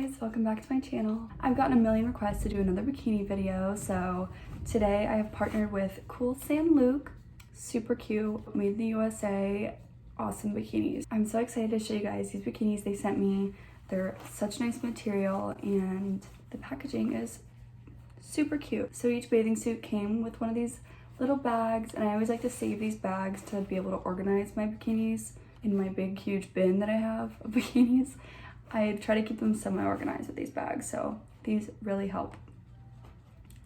guys, welcome back to my channel. I've gotten a million requests to do another bikini video, so today I have partnered with cool Sand Luke, super cute, made in the USA, awesome bikinis. I'm so excited to show you guys these bikinis they sent me. They're such nice material and the packaging is super cute. So each bathing suit came with one of these little bags, and I always like to save these bags to be able to organize my bikinis in my big huge bin that I have of bikinis. I try to keep them semi-organized with these bags, so these really help.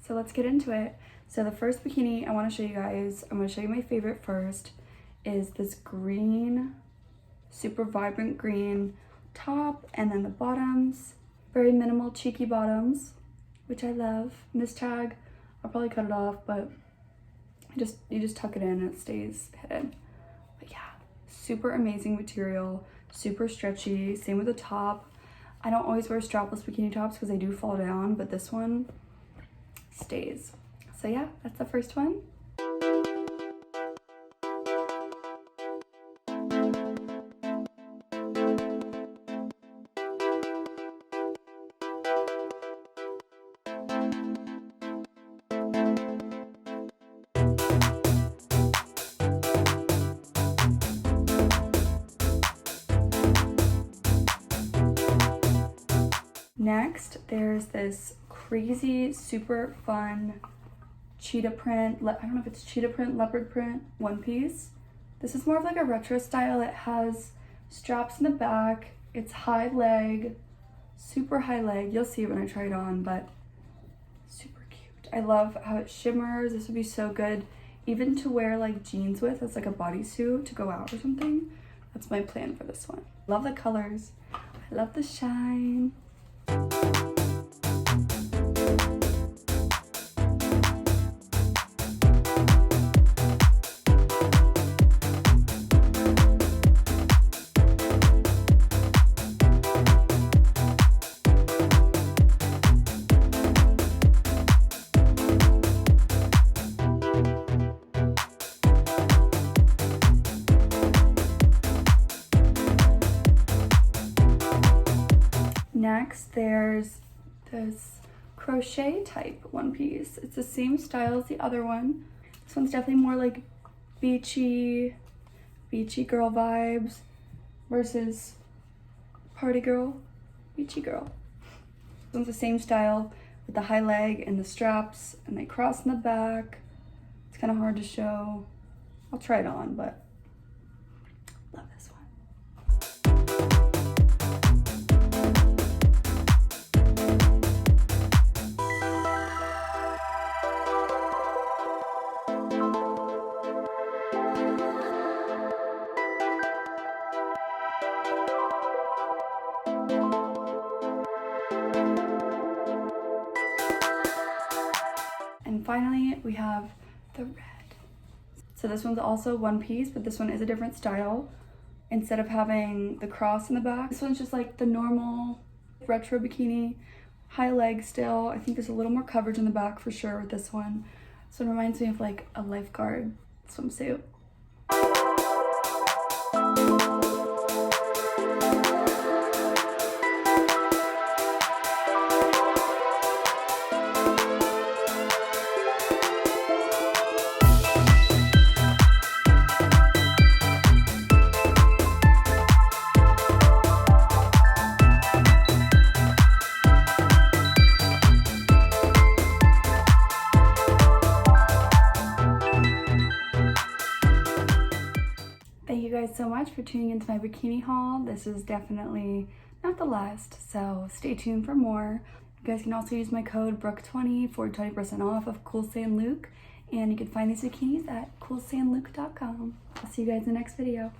So let's get into it. So the first bikini I want to show you guys, I'm going to show you my favorite first, is this green, super vibrant green top, and then the bottoms, very minimal cheeky bottoms, which I love. And this tag, I'll probably cut it off, but you just tuck it in and it stays hidden. But yeah, super amazing material, super stretchy. Same with the top. I don't always wear strapless bikini tops because they do fall down, but this one stays. So yeah, that's the first one. Next, there's this crazy, super fun cheetah print, I don't know if it's cheetah print, leopard print, one piece. This is more of like a retro style. It has straps in the back. It's high leg, super high leg. You'll see it when I try it on, but super cute. I love how it shimmers. This would be so good even to wear like jeans with as like a bodysuit to go out or something. That's my plan for this one. Love the colors. I love the shine. Next, there's this crochet type one piece. It's the same style as the other one. This one's definitely more like beachy girl vibes versus party girl, beachy girl. This one's the same style with the high leg and the straps, and they cross in the back. It's kind of hard to show. I'll try it on, but love this one. And finally, we have the red. So this one's also one piece, but this one is a different style. Instead of having the cross in the back, this one's just like the normal retro bikini, high leg still. I think there's a little more coverage in the back for sure with this one. So it reminds me of like a Lifeguard swimsuit. Thank you guys so much for tuning into my bikini haul. This is definitely not the last, so stay tuned for more. You guys can also use my code Brooke20 for 20% off of Cool Sand Luke, and you can find these bikinis at coolsandluke.com. I'll see you guys in the next video.